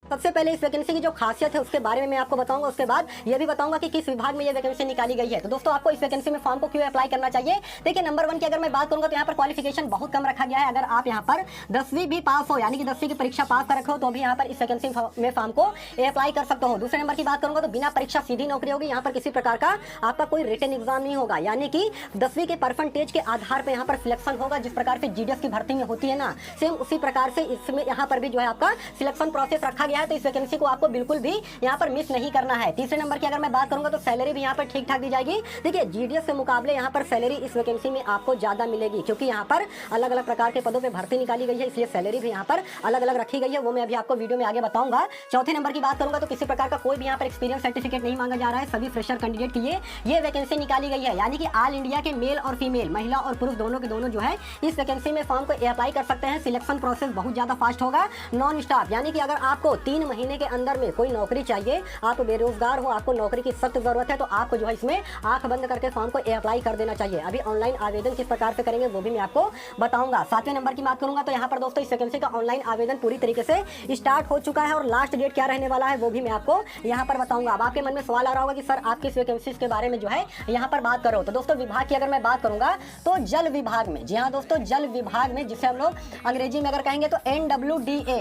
सबसे पहले इस वैकेंसी की जो खासियत है उसके बारे में मैं आपको बताऊंगा, उसके बाद ये भी बताऊंगा कि किस विभाग में ये वैकेंसी निकाली गई है। तो दोस्तों आपको इस वैकेंसी में फॉर्म को क्यों अप्लाई करना चाहिए। देखिए नंबर 1 की अगर मैं बात करूंगा तो यहाँ पर क्वालिफिकेशन बहुत कम रखा गया है। अगर आप यहाँ पर 10वीं भी पास हो यानी कि 10वीं की परीक्षा पास कर रखे हो तो भी यहाँ पर इस वैकेंसी में फॉर्म को अप्लाई कर सकते हो। दूसरे नंबर की बात करूंगा तो बिना परीक्षा सीधी नौकरी होगी। यहाँ पर किसी प्रकार का आपका कोई रिटन एग्जाम नहीं होगा, यानी कि 10वीं के परसेंटेज के आधार पर यहाँ पर सिलेक्शन होगा। जिस प्रकार से जीडीएस की भर्ती में होती है ना, सेम उसी प्रकार से इसमें यहाँ पर भी जो है आपका सिलेक्शन प्रोसेस रखा गया है। तो इस वैकेंसी को आपको बिल्कुल भी यहाँ पर मिस नहीं करना है। तीसरे नंबर की अगर मैं बात करूंगा तो सैलरी भी यहाँ पर ठीक ठाक दी जाएगी। देखिए जीडीएस के मुकाबले यहाँ पर सैलरी इस वैकेंसी में आपको ज्यादा मिलेगी, क्योंकि यहाँ पर अलग अलग प्रकार के पदों पे भर्ती निकाली गई है, इसलिए सैलरी भी यहाँ पर अलग अलग रखी गई है। वो मैं अभी आपको वीडियो में आगे बताऊंगा। चौथे नंबर की बात करूंगा तो किसी प्रकार का कोई भी यहाँ पर एक्सपीरियंस सर्टिफिकेट नहीं मांगा जा रहा है। सभी फ्रेशर कैंडिडेट के लिए ये वैकेंसी निकाली गई है, यानी कि ऑल इंडिया के मेल और फीमेल, महिला और पुरुष दोनों के दोनों जो है इस वैकेंसी में फॉर्म को अप्लाई कर सकते हैं। सिलेक्शन प्रोसेस बहुत ज्यादा फास्ट होगा, नॉन स्टॉप, यानी कि अगर आपको 3 महीने के अंदर में कोई नौकरी चाहिए, आप बेरोजगार हो, आपको नौकरी की सख्त जरूरत है, तो आपको जो है इसमें आंख बंद करके फॉर्म को अप्लाई कर देना चाहिए। अभी ऑनलाइन आवेदन किस प्रकार से करेंगे वो भी मैं आपको बताऊंगा। 7वें नंबर की बात करूंगा तो यहाँ पर दोस्तों इस वैकेंसी का ऑनलाइन आवेदन पूरी तरीके से स्टार्ट हो चुका है और लास्ट डेट क्या रहने वाला है वो भी मैं आपको यहाँ पर बताऊंगा। अब आपके मन में सवाल आ रहा होगा कि सर आप किस वैकेंसी के बारे में जो है यहाँ पर बात करो। तो दोस्तों विभाग की अगर मैं बात करूंगा तो जल विभाग में, जी हाँ दोस्तों जल विभाग में, जिसे हम लोग अंग्रेजी में अगर कहेंगे तो NWDA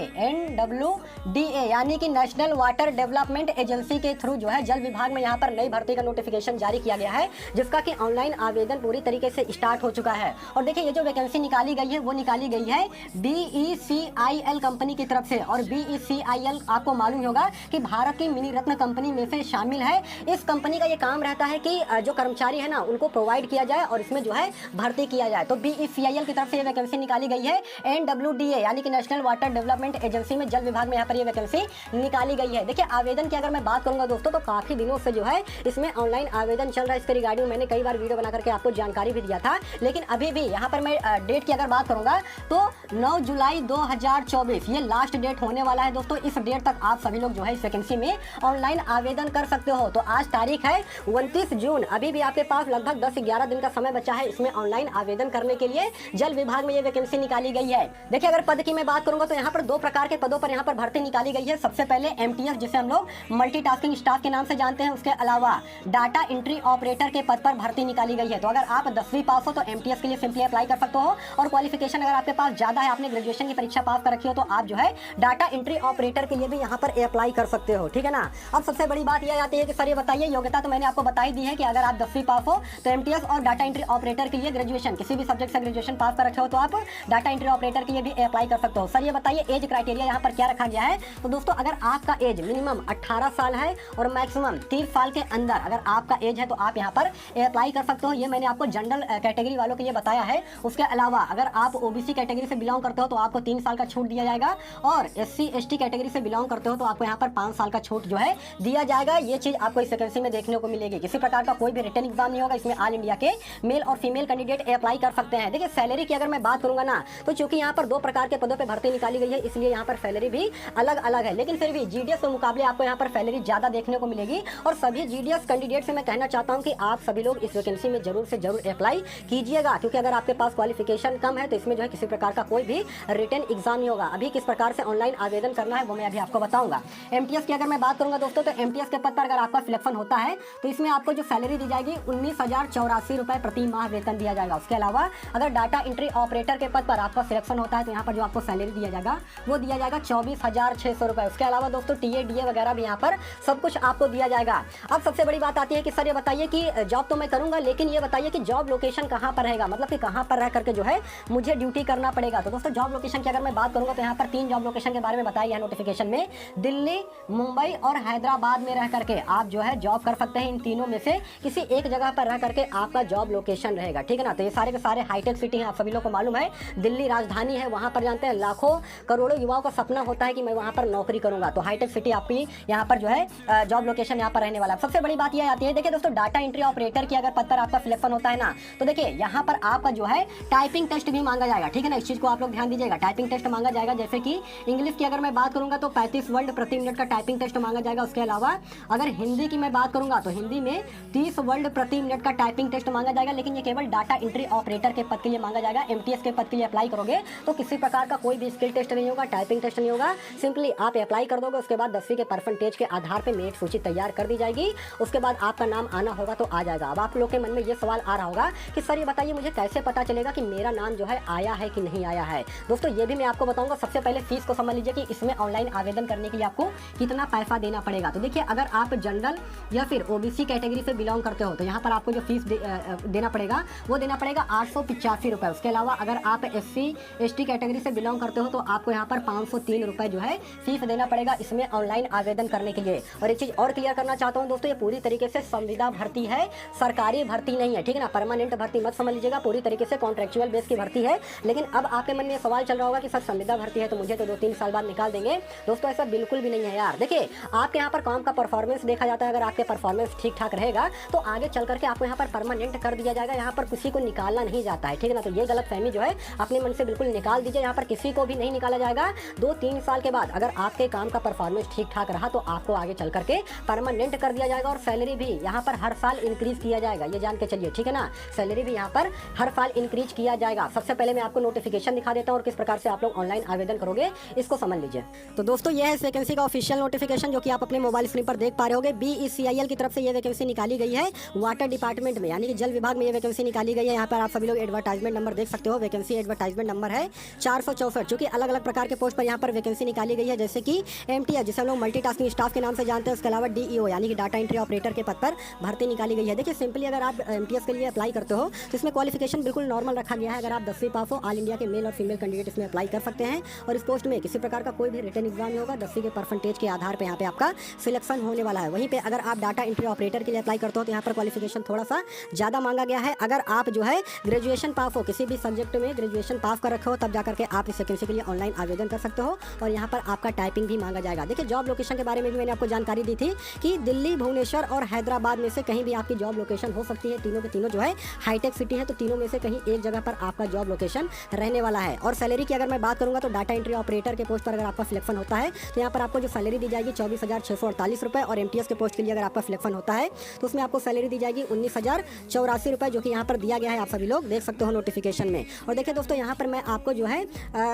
यानी कि नेशनल वाटर डेवलपमेंट एजेंसी के थ्रू जो है जल विभाग में यहाँ पर नई भर्ती का नोटिफिकेशन जारी किया गया है, जिसका कि ऑनलाइन आवेदन पूरी तरीके से स्टार्ट हो चुका है। और देखिए ये जो वैकेंसी निकाली गई है वो निकाली गई है BECIL कंपनी की तरफ से। और BECIL आपको मालूम होगा कि भारत की मिनी रत्न कंपनी में से शामिल है। इस कंपनी का ये काम रहता है कि जो कर्मचारी है ना उनको प्रोवाइड किया जाए और इसमें जो है भर्ती किया जाए। तो BECIL की तरफ से ये वैकेंसी निकाली गई है। NWDA यानी कि नेशनल वाटर डेवलपमेंट एजेंसी में जल विभाग में यहाँ पर ये वैकेंसी निकाली गई है। देखिए आवेदन की अगर मैं बात करूंगा दोस्तों तो काफी दिनों से जो है इसमें ऑनलाइन आवेदन चल रहा है। इसके रिगार्डिंग मैंने कई बार वीडियो बना करके आपको जानकारी भी दिया था, लेकिन अभी भी यहाँ पर मैं डेट की अगर बात करूंगा तो 9 जुलाई 2024 ये लास्ट डेट होने वाला है दोस्तों। इस डेट तक आप सभी लोग जो है इस वैकेंसी में ऑनलाइन आवेदन कर सकते हो। तो आज तारीख है 29 जून, अभी भी आपके पास लगभग 10-11 दिन का समय बचा है इसमें ऑनलाइन आवेदन करने के लिए। जल विभाग में ये वैकेंसी निकाली गई है। देखिए अगर पद की मैं बात करूंगा तो यहाँ पर 2 प्रकार के पदों पर यहाँ पर भर्ती निकाली गई है। सबसे पहले MTS जिसे हम लोग मल्टीटास्किंग स्टाफ के नाम से जानते हैं, उसके अलावा डाटा एंट्री ऑपरेटर के पद पर भर्ती निकाली गई है। तो अगर आप 10वीं पास हो तो MTS के लिए सिंपली अप्लाई कर सकते हो, और क्वालिफिकेशन अगर आपके पास ज्यादा है, आपने ग्रेजुएशन की परीक्षा पास कर रखी हो, तो आप जो है डाटा एंट्री ऑपरेटर के लिए भी यहाँ पर अप्लाई कर सकते हो, ठीक है ना। अब सबसे बड़ी बात यह आती है कि सर ये बताइए योग्यता तो मैंने आपको बता ही दी है कि अगर आप 10वीं पास हो तो MTS और डाटा एंट्री ऑपरेटर के लिए ग्रेजुएशन किसी भी सब्जेक्ट से ग्रेजुएशन पास कर रखे हो तो आप डाटा एंट्री ऑपरेटर के लिए भी अप्लाई कर सकते हो। सर ये बताइए एज क्राइटेरिया यहाँ पर क्या रखा गया है। तो दोस्तों अगर आपका एज मिनिमम 18 साल है और मैक्सिमम 30 साल के अंदर अगर आपका एज है तो आप यहाँ पर अप्लाई कर सकते हो। ये मैंने आपको जनरल कैटेगरी वालों के लिए बताया है। उसके अलावा अगर आप OBC कैटेगरी से बिलोंग करते हो तो आपको 3 साल का छूट दिया जाएगा, और SC ST कैटेगरी से बिलोंग करते हो तो आपको यहाँ पर 5 साल का छूट जो है दिया जाएगा। ये चीज आपको इस वैकेंसी में देखने को मिलेगी। किसी प्रकार का कोई भी रिटन एग्जाम नहीं होगा। इसमें ऑल इंडिया के मेल और फीमेल कैंडिडेट अप्लाई कर सकते हैं। देखिए सैलरी की अगर मैं बात करूंगा ना तो चूंकि यहाँ पर 2 प्रकार के पदों पर भर्ती निकाली गई है, इसलिए यहाँ पर सैलरी भी अलग अलग है, लेकिन फिर भी जीडीएस के मुकाबले आपको यहाँ पर सैलरी ज्यादा देखने को मिलेगी। और सभी जीडीएस कैंडिडेट से मैं कहना चाहता हूँ कि आप सभी लोग इस वैकेंसी में जरूर से जरूर अप्लाई कीजिएगा, क्योंकि अगर आपके पास क्वालिफिकेशन कम है तो इसमें जो है किसी प्रकार का कोई भी रिटन एग्जाम नहीं होगा। अभी किस प्रकार से ऑनलाइन आवेदन करना है वो मैं अभी आपको बताऊंगा। MTS की अगर मैं बात करूंगा दोस्तों तो MTS के पद पर अगर आपका सिलेक्शन होता है तो इसमें आपको जो सैलरी दी जाएगी 19,084 रुपए प्रति माह वेतन दिया जाएगा। उसके अलावा अगर डाटा एंट्री ऑपरेटर के पद पर आपका सिलेक्शन होता है तो यहाँ पर जो आपको सैलरी दिया जाएगा वो दिया जाएगा 24,600 रुपए। उसके अलावा दोस्तों TA DA वगैरह भी यहाँ पर सब कुछ आपको दिया जाएगा। अब सबसे बड़ी बात आती है कि सर ये बताइए कि जॉब तो मैं करूंगा, लेकिन ये बताइए कि जॉब लोकेशन कहाँ पर रहेगा, मतलब कि कहाँ पर रह करके जो है मुझे ड्यूटी करना पड़ेगा। तो दोस्तों जॉब लोकेशन की अगर मैं बात करूंगा तो यहाँ पर 3 जॉब लोकेशन के बारे में बताया है नोटिफिकेशन में। दिल्ली, मुंबई और हैदराबाद में रह करके आप जो है जॉब कर सकते हैं। इन तीनों में से किसी एक जगह पर रह करके आपका जॉब लोकेशन रहेगा, ठीक है ना। तो ये सारे के सारे हाईटेक सिटी हैं, आप सभी लोग को मालूम है। दिल्ली राजधानी है, वहां पर जानते हैं लाखों करोड़ों युवाओं का सपना होता है कि मैं वहां पर नौकरी करूंगा। तो हाईटेक सिटी आपकी यहाँ पर जो है जॉब लोकेशन यहाँ पर रहने वाला है। सबसे बड़ी बात यह आती है, देखिए दोस्तों डाटा एंट्री ऑपरेटर की अगर पद पर आपका सिलेक्शन होता है ना तो देखिए यहाँ पर आपका जो है टाइपिंग टेस्ट भी मांगा जाएगा, ठीक है ना। इस चीज को आप लोग ध्यान दीजिएगा, टाइपिंग टेस्ट मांगा जाएगा। जैसे कि इंग्लिश की अगर मैं बात करूंगा तो 35 वर्ड प्रति मिनट का टाइपिंग टेस्ट मांगा जाएगा। उसके अलावा अगर हिंदी की मैं बात करूंगा तो हिंदी में 30 वर्ड प्रति मिनट का टाइपिंग टेस्ट मांगा जाएगा, लेकिन ये केवल डाटा एंट्री ऑपरेटर के पद के लिए मांगा जाएगा। MTS के पद के लिए अप्लाई करोगे तो किसी प्रकार का कोई भी स्किल टेस्ट नहीं होगा, टाइपिंग टेस्ट नहीं होगा। सिंपली आप अप्लाई कर दोगे, उसके बाद 10वीं के परसेंटेज के आधार पे मेरिट सूची तैयार कर दी जाएगी। उसके बाद आपका नाम आना होगा तो आ जाएगा। अब आप लोग के मन में ये सवाल आ रहा होगा कि सर ये बताइए मुझे कैसे पता चलेगा कि मेरा नाम जो है आया है कि नहीं आया है। दोस्तों ये भी मैं आपको बताऊंगा। सबसे पहले फीस को समझ लीजिए कि इसमें ऑनलाइन आवेदन करने के लिए आपको कितना पैसा देना पड़ेगा। तो देखिए, अगर आप जनरल या फिर ओबीसी कैटेगरी से बिलोंग करते हो तो यहाँ पर आपको जो फीस देना पड़ेगा वो देना पड़ेगा 885 रुपये। उसके अलावा अगर आप SC/ST कैटेगरी से बिलोंग करते हो तो आपको यहाँ पर 503 रुपये जो है फीस देना पड़ेगा इसमें ऑनलाइन आवेदन करने के लिए। और एक चीज़ और क्लियर करना चाहता हूँ दोस्तों, ये पूरी तरीके से संविदा भर्ती है, सरकारी भर्ती नहीं है, ठीक है ना। परमानेंट भर्ती मत समझ लीजिएगा, पूरी तरीके से कॉन्ट्रेक्चुअल बेस की भर्ती है। लेकिन अब आपके मन में सवाल चल रहा होगा कि सर संविदा भर्ती है तो मुझे तो 2-3 साल बाद निकाल देंगे। दोस्तों ऐसा बिल्कुल भी नहीं है यार। देखिए, आपके यहाँ पर काम का परफॉर्मेंस देखा जाता है। अगर आपके परफॉर्मेंस ठीक ठाक रहेगा तो आगे चल करके आपको यहाँ पर परमानेंट कर दिया जाएगा। यहाँ पर किसी को निकालना नहीं जाता है, ठीक है ना। तो ये गलत फहमी जो है अपने मन से बिल्कुल निकाल दीजिए। यहाँ पर किसी को भी नहीं निकाला जाएगा। 2-3 साल के बाद अगर आपके काम का परफॉर्मेंस ठीक ठाक रहा तो आपको आगे चल करके परमानेंट कर दिया जाएगा। और सैलरी भी यहाँ पर हर साल इंक्रीज किया जाएगा, ये जान के चलिए, ठीक है ना। सैलरी भी यहाँ पर हर साल इंक्रीज किया जाएगा। सबसे पहले मैं आपको नोटिफिकेशन दिखा देता हूँ और किस प्रकार से आप लोग ऑनलाइन आवेदन करोगे इसको समझ लीजिए। तो दोस्तों ये है इस वैकेंसी का ऑफिशियल नोटिफिकेशन जो कि आप अपने मोबाइल स्क्रीन पर देख पा रहे होगे। BECIL की तरफ से ये वैकेंसी निकाली गई है वाटर डिपार्टमेंट में, यानी कि जल विभाग में ये वैकेंसी निकाली गई है। यहाँ पर आप सभी लोग एडवर्टाइजमेंट नंबर देख सकते हो। वैकेंसी एडवर्टाइजमेंट नंबर है 464। चूंकि अलग अलग प्रकार के पोस्ट पर यहाँ पर वैकेंसी निकाली गई है, जैसे कि MTS जिसे हम लोग मल्टीटास्किंग स्टाफ के नाम से जानते हैं। उसके अलावा DEO यानी कि डाटा एंट्री ऑपरेटर के पद पर भर्ती निकाली गई है। देखिए सिंपली अगर आप MTS के लिए अप्लाई करते हो तो इसमें क्वालिफिकेशन बिल्कुल नॉर्मल रखा गया है। अगर आप 10वीं पास हो, ऑल इंडिया के मेल और फीमेल कैंडिडेट इसमें अप्लाई कर सकते हैं। और इस पोस्ट में किसी प्रकार का कोई भी रिटन एग्जाम नहीं होगा। 10वीं के परसेंटेज के आधार पर यहाँ पे आपका सिलेक्शन होने वाला है। वहीं पे अगर आप डाटा एंट्री ऑपरेटर के लिए अप्लाई करते हो तो यहाँ पर क्वालिफिकेशन थोड़ा सा ज़्यादा मांगा गया है। अगर आप जो है ग्रेजुएशन पास हो, किसी भी सब्जेक्ट में ग्रेजुएशन पास कर रखे हो, तब जाकर के आप इस वैकेंसी के लिए ऑनलाइन आवेदन कर सकते हो। और यहाँ पर आपका टाइपिंग भी मांगा जाएगा। देखिए जॉब लोकेशन के बारे में भी मैंने आपको जानकारी दी थी कि दिल्ली, भुवनेश्वर और हैदराबाद में से कहीं भी आपकी जॉब लोकेशन हो सकती है। तीनों के तीनों जो है हाईटेक सिटी है, तो तीनों में से कहीं एक जगह पर आपका जॉब लोकेशन रहने वाला है। और सैलरी की अगर मैं बात करूंगा तो डाटा एंट्री ऑपरेटर के पोस्ट पर अगर आपका सिलेक्शन होता है तो यहाँ पर आपको जो सैलरी दी जाएगी 24,648 रुपये। और MTS के पोस्ट के लिए अगर आपका सिलेक्शन होता है तो उसमें आपको सैलरी दी जाएगी 19,084 रुपये, जो कि यहाँ पर दिया गया है। आप सभी लोग देख सकते हो नोटिफिकेशन में। और देखिए दोस्तों, यहाँ पर मैं आपको जो है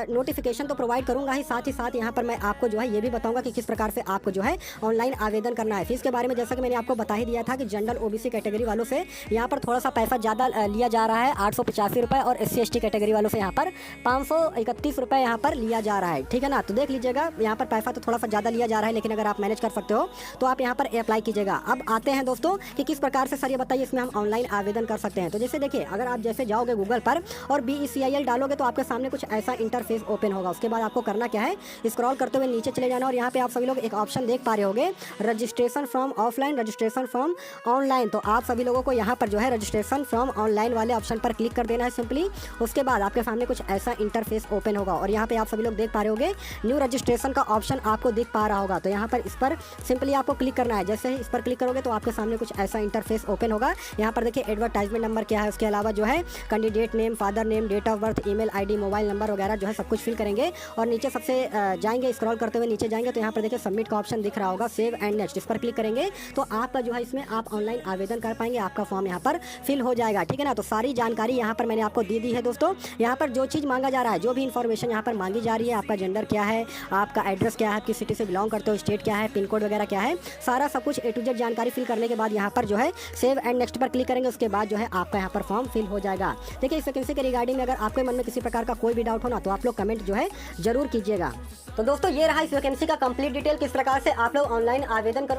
नोटिफिकेशन तो प्रोवाइड करूंगा ही साथ यहाँ पर मैं आपको जो है ये भी बताऊंगा कि किस प्रकार से आपको जो है ऑनलाइन आवेदन करना है। फीस के बारे में जैसा कि मैंने आपको बता ही दिया था कि जनरल OBC कैटेगरी वालों से यहाँ पर थोड़ा सा पैसा ज़्यादा लिया जा रहा है, 885 रुपये। और SC/ST कैटेगरी वालों से यहाँ पर 531 रुपये यहाँ पर लिया जा रहा है, ठीक है ना। तो देख लीजिएगा, यहाँ पर पैसा तो थोड़ा सा ज़्यादा लिया जा रहा है, लेकिन अगर आप मैनेज कर सकते हो तो आप यहाँ पर अप्लाई कीजिएगा। अब आते हैं दोस्तों कि किस प्रकार से, सर ये बताइए इसमें हम ऑनलाइन आवेदन कर सकते हैं। तो जैसे देखिए, अगर आप जैसे जाओगे गूगल पर और BECIL डालोगे तो आपके सामने कुछ ऐसा इंटरफेस ओपन होगा। उसके बाद आपको करना क्या है, स्क्रॉल करते हुए नीचे चले जाना और यहाँ पे आप सभी लोग एक ऑप्शन देख पा रहे होंगे, registration from offline, registration from online. तो आप सभी लोगों को यहाँ पर जो है रजिस्ट्रेशन फ्रॉम ऑनलाइन वाले ऑप्शन पर क्लिक कर देना है सिंपली। उसके बाद आपके सामने कुछ ऐसा इंटरफेस ओपन होगा और यहाँ पे आप सभी लोग देख पा रहे होंगे न्यू रजिस्ट्रेशन का ऑप्शन आपको दिख पा रहा होगा। तो यहाँ पर इस पर सिंपली आपको क्लिक करना है। जैसे ही इस पर क्लिक करोगे तो आपके सामने कुछ ऐसा इंटरफेस ओपन होगा। यहाँ पर देखिए एडवर्टाइजमेंट नंबर क्या है, उसके अलावा जो है candidate name, father name, date of birth, email ID, mobile number वगैरह जो है सब कुछ फिल करेंगे। और नीचे सबसे जाएंगे, स्क्रॉल करते हुए नीचे जाएंगे तो यहाँ पर देखिए सबमिट का ऑप्शन दिख रहा होगा, सेव एंड नेक्स्ट। इस पर क्लिक करेंगे तो आपका जो है इसमें आप ऑनलाइन आवेदन कर पाएंगे, आपका फॉर्म यहाँ पर फिल हो जाएगा, ठीक है ना। तो सारी जानकारी यहाँ पर मैंने आपको दे दी है दोस्तों। यहाँ पर जो चीज़ मांगा जा रहा है, जो भी इन्फॉर्मेशन यहाँ पर मांगी जा रही है, आपका जेंडर क्या है, आपका एड्रेस क्या है, किस सिटी से बिलोंग करते हो, स्टेट क्या है, पिन कोड वगैरह क्या है, सारा सब कुछ A to Z जानकारी फिल करने के बाद यहाँ पर जो है सेव एंड नेक्स्ट पर क्लिक करेंगे। उसके बाद जो है आपका यहाँ पर फॉर्म फिल हो जाएगा। देखिए इस वैकेंसी के रिगार्डिंग में अगर आपके मन में किसी प्रकार का कोई भी डाउट हो ना तो आप लोग कमेंट जो है जरूर कीजिएगा। तो दोस्तों ये रहा इस वैकेंसी का कंप्लीट डिटेल, किस प्रकार से आप लोग ऑनलाइन आवेदन करो।